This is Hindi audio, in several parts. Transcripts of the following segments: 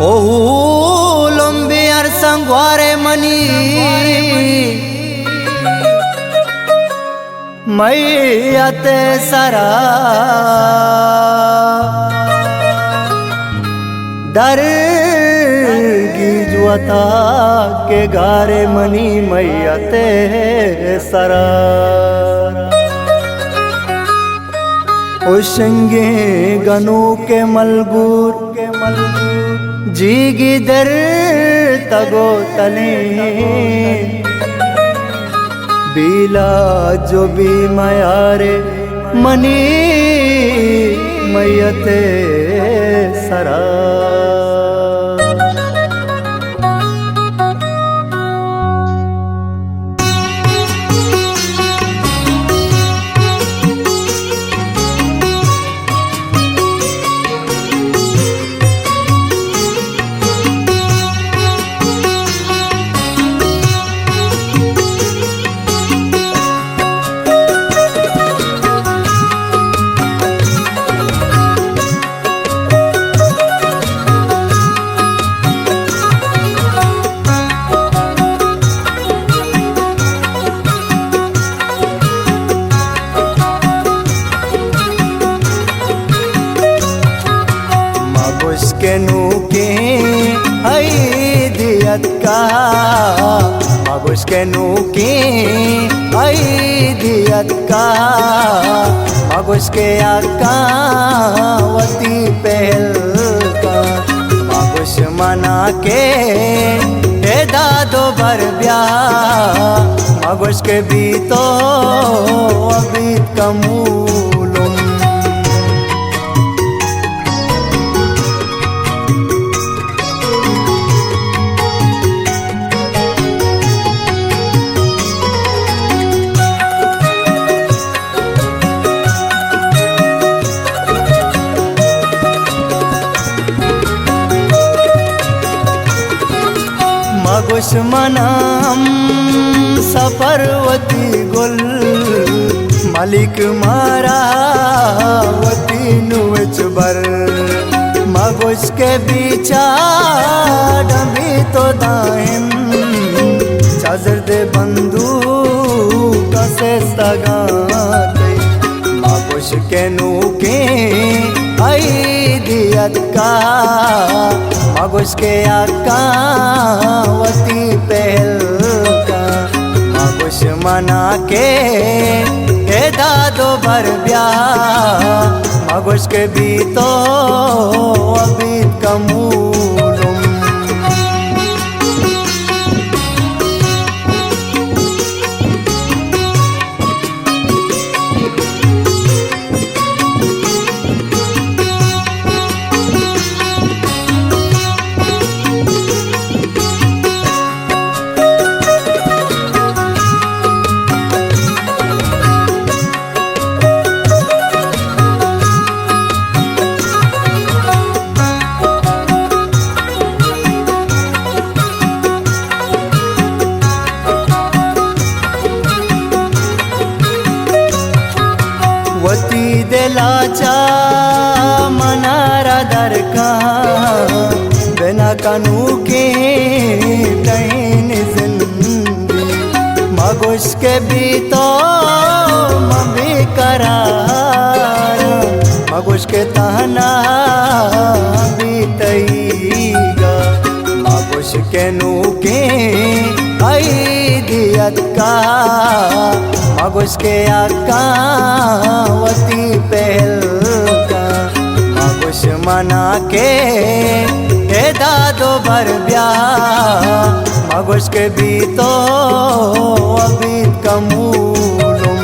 ओहू लंबियार संगवारे मनी मैया ते सारा दर गिजुआता के गारे मनी मैया ते सारा ओशंगे गनु के मलगूर जीगी दर तगो तले बीला जो भी मायारे मनी मैयते सरा के नूके आई दियत का मगुश के नूके आई दियत का मगुश के आका वती पहल का मगुश मना के दादो भर ब्याह मगुश के भी तो अभी कमूलुम मगुश मनाम सफरवती गुल मलिक मारा वती नुच बर मगुश के बीचा डमी तो दाहिम चादर दे बंदू कसे सगा मगुश के नूके आई दियत का मगुश के आका वती पहल का मगुश मना के दादो भर ब्याह मगुश के भी तो अभी कमूलुम वती दिलाचा मनारा दर का बिना कानू के कहीं जिंदगी मगुश के भी तो मम्मी करार मगुश के तहना भी तईगा मगुश के नूके आई दियत का मगुश के आका वती पहल का मगुश मना के दादो भर ब्याह मगुश के भी तो अभी कमूलुम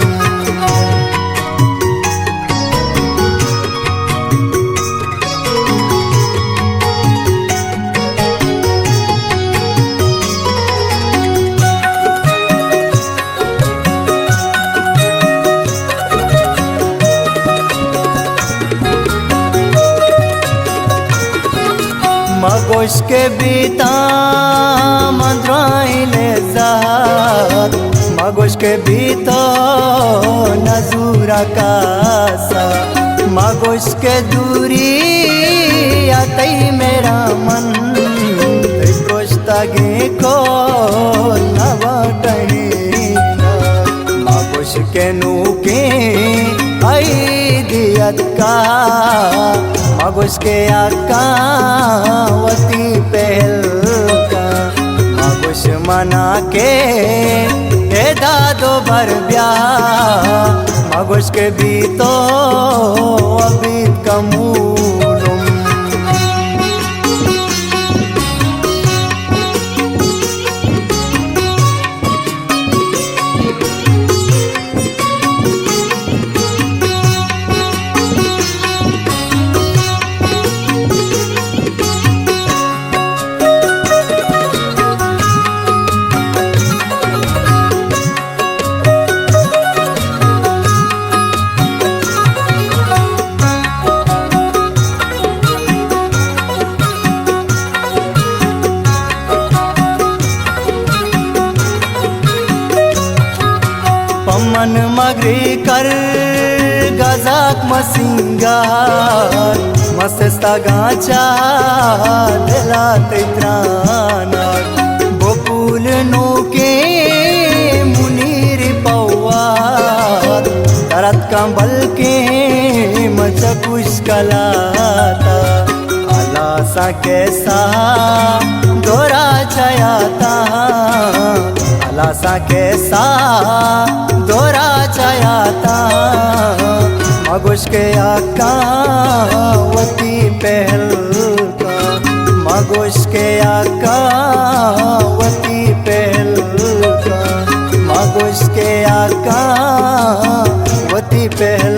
मगुश के बीता मंद्राइले जात मगुश के भी तो नजूरा कासा मगुश के दूरी आतई मेरा मन मागोश के आकावती पहल का मागोश मना के दादो भर ब्याह मागोश के भी तो अभी कमूलुम मन मगरी कर गजाक मसिंगार मस्ता गाचा दिला तित्राना बकुल नो के मुनीर पौवा तरत कंबल के मचकुश कलाता आला सा कैसा दोरा छायाता सा कैसा दोरा छायाता मागोश के आकावती पहल का मागोश के आकावती पहल का मागोश के आकावती पहल